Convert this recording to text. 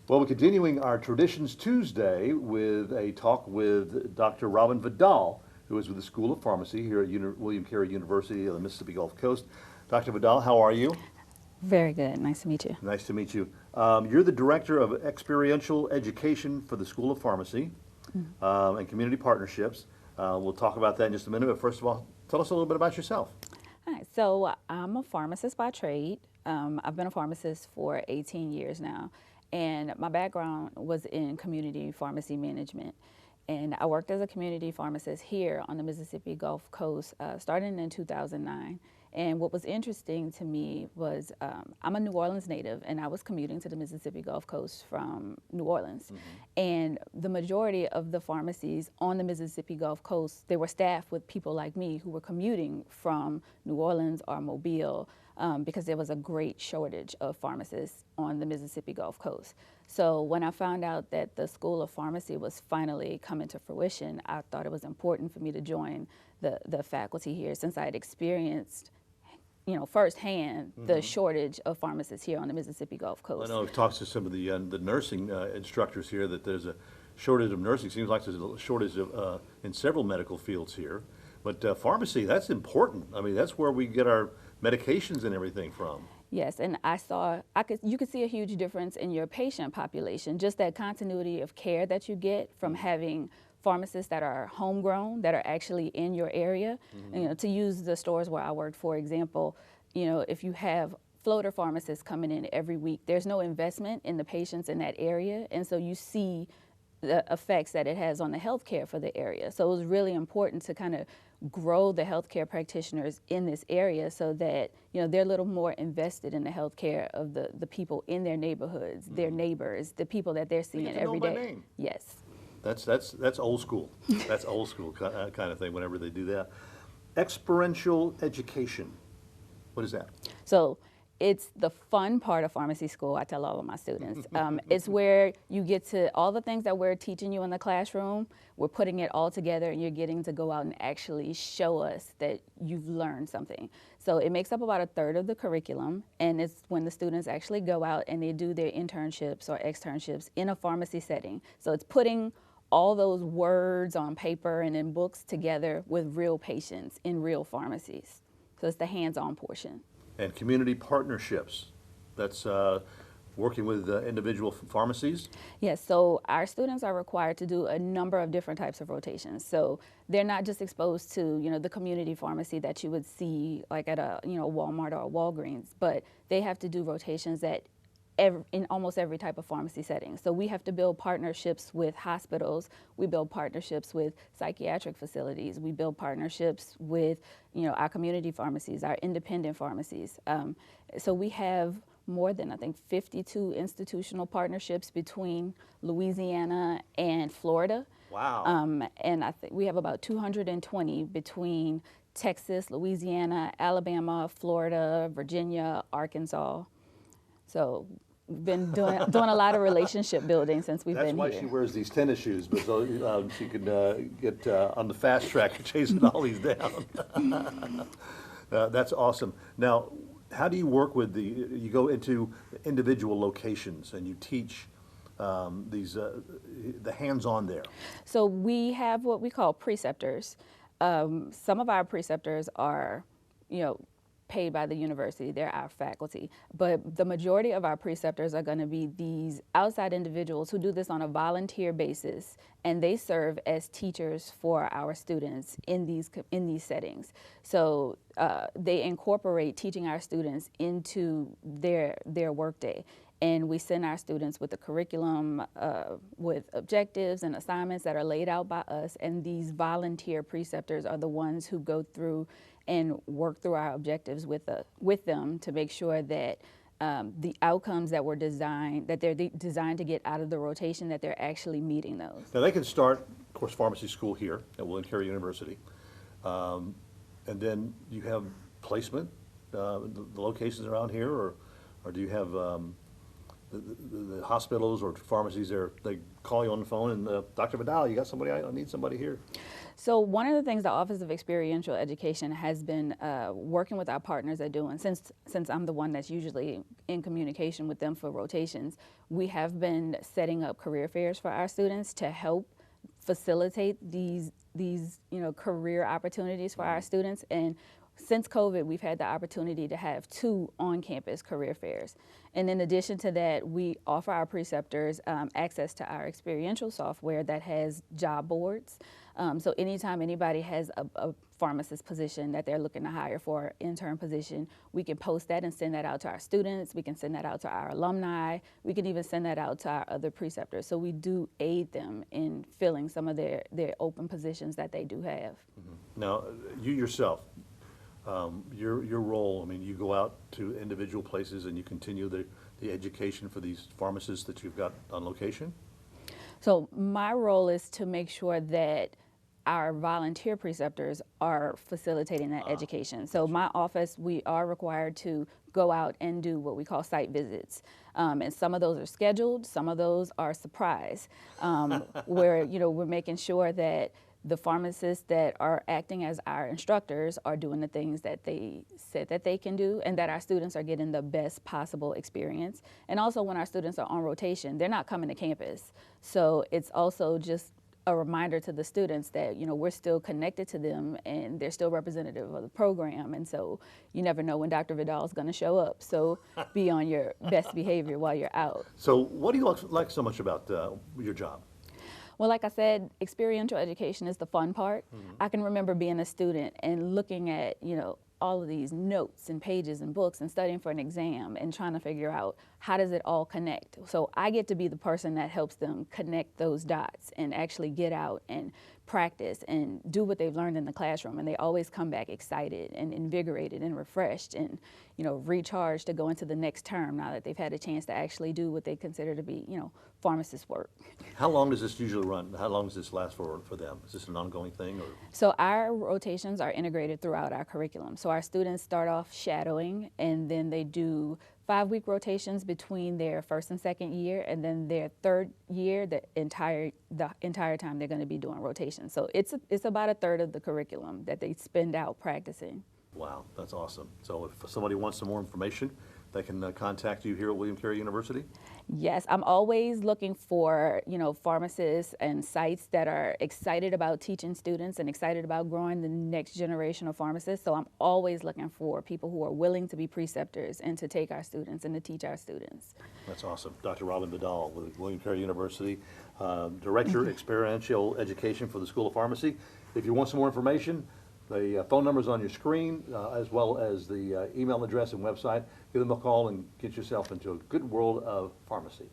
Well, we're continuing our Traditions Tuesday with a talk with Dr. Robin Vidal, who is with the School of Pharmacy here at William Carey University of the Mississippi Gulf Coast. Dr. Vidal, how are you? Very good. Nice to meet you. Nice to meet you. You're the Director of Experiential Education for the School of Pharmacy and Community Partnerships. We'll talk about that in just a minute, but first of all, tell us a little bit about yourself. Hi. So I'm a pharmacist by trade. I've been a pharmacist for 18 years now, and my background was in community pharmacy management. And I worked as a community pharmacist here on the Mississippi Gulf Coast starting in 2009. And what was interesting to me was I'm a New Orleans native, and I was commuting to the Mississippi Gulf Coast from New Orleans. And the majority of the pharmacies on the Mississippi Gulf Coast, they were staffed with people like me who were commuting from New Orleans or Mobile because there was a great shortage of pharmacists on the Mississippi Gulf Coast. So when I found out that the School of Pharmacy was finally coming to fruition, I thought it was important for me to join the faculty here, since I had experienced firsthand the shortage of pharmacists here on the Mississippi Gulf Coast. I know I've talked to some of the nursing instructors here that there's a shortage of nursing. Seems like there's a shortage of, in several medical fields here. But pharmacy, that's important. I mean, that's where we get our medications and everything from. Yes, and you could see a huge difference in your patient population, just that continuity of care that you get from having pharmacists that are homegrown, that are actually in your area. To use the stores where I worked, for example, if you have floater pharmacists coming in every week, there's no investment in the patients in that area, and so you see the effects that it has on the healthcare for the area. So it was really important to kind of grow the healthcare practitioners in this area so that they're a little more invested in the healthcare of the people in their neighborhoods, their neighbors, the people that they're seeing every day. By name. Yes. That's old school. That's old school kind of thing whenever they do that. Experiential education. What is that? So it's the fun part of pharmacy school, I tell all of my students. It's where you get to, all the things that we're teaching you in the classroom, we're putting it all together and you're getting to go out and actually show us that you've learned something. So it makes up about a third of the curriculum, and it's when the students actually go out and they do their internships or externships in a pharmacy setting. So it's putting all those words on paper and in books together with real patients in real pharmacies. So it's the hands-on portion. And community partnerships. That's working with individual pharmacies? Yes, so our students are required to do a number of different types of rotations. So they're not just exposed to, the community pharmacy that you would see like at a, Walmart or a Walgreens, but they have to do rotations in almost every type of pharmacy setting. So we have to build partnerships with hospitals, we build partnerships with psychiatric facilities, we build partnerships with our community pharmacies, our independent pharmacies. So we have more than, I think, 52 institutional partnerships between Louisiana and Florida. Wow. And I think we have about 220 between Texas, Louisiana, Alabama, Florida, Virginia, Arkansas. So we've been doing a lot of relationship building since we've been here. That's why she wears these tennis shoes, but so she can get on the fast track chasing all these down. That's awesome. Now, how do you work with you go into individual locations and you teach the hands-on there? So we have what we call preceptors. Some of our preceptors are, paid by the university, they're our faculty. But the majority of our preceptors are going to be these outside individuals who do this on a volunteer basis, and they serve as teachers for our students in these settings. So they incorporate teaching our students into their workday. And we send our students with a curriculum, with objectives and assignments that are laid out by us, and these volunteer preceptors are the ones who go through and work through our objectives with them to make sure that the outcomes that they're designed to get out of the rotation, that they're actually meeting those. Now they can start, of course, pharmacy school here at William Carey University, and then you have placement, the locations around here, or do you have the hospitals or pharmacies they call you on the phone and Dr. Vidal, you got somebody, I need somebody here? So one of the things the Office of Experiential Education has been working with our partners at doing, since I'm the one that's usually in communication with them for rotations, we have been setting up career fairs for our students to help facilitate these career opportunities for our students. And since COVID, we've had the opportunity to have 2 on-campus career fairs. And in addition to that, we offer our preceptors access to our experiential software that has job boards. So anytime anybody has a pharmacist position that they're looking to hire for an intern position, we can post that and send that out to our students. We can send that out to our alumni. We can even send that out to our other preceptors. So we do aid them in filling some of their open positions that they do have. Now, you yourself, your role, I mean, you go out to individual places and you continue the education for these pharmacists that you've got on location? So my role is to make sure that our volunteer preceptors are facilitating that education. So my office, we are required to go out and do what we call site visits. And some of those are scheduled, some of those are surprise, where we're making sure that the pharmacists that are acting as our instructors are doing the things that they said that they can do, and that our students are getting the best possible experience. And also when our students are on rotation, they're not coming to campus. So it's also just a reminder to the students that we're still connected to them and they're still representative of the program. And so you never know when Dr. Vidal is going to show up. So be on your best behavior while you're out. So what do you like so much about your job? Well, like I said, experiential education is the fun part. I can remember being a student and looking at, all of these notes and pages and books and studying for an exam and trying to figure out how does it all connect. So I get to be the person that helps them connect those dots and actually get out and practice and do what they've learned in the classroom. And they always come back excited and invigorated and refreshed and, recharged to go into the next term now that they've had a chance to actually do what they consider to be, pharmacist work. How long does this usually run? How long does this last for them? Is this an ongoing thing? Or? So our rotations are integrated throughout our curriculum. So our students start off shadowing, and then they do 5-week rotations between their first and second year, and then their third year, the entire time they're going to be doing rotations. So it's about 1/3 of the curriculum that they spend out practicing. Wow, that's awesome. So if somebody wants some more information, they can contact you here at William Carey University? Yes, I'm always looking for, pharmacists and sites that are excited about teaching students and excited about growing the next generation of pharmacists. So I'm always looking for people who are willing to be preceptors and to take our students and to teach our students. That's awesome. Dr. Robin Vidal with William Carey University, Director, Experiential Education for the School of Pharmacy. If you want some more information, the phone number is on your screen, as well as the email address and website. Give them a call and get yourself into a good world of pharmacy.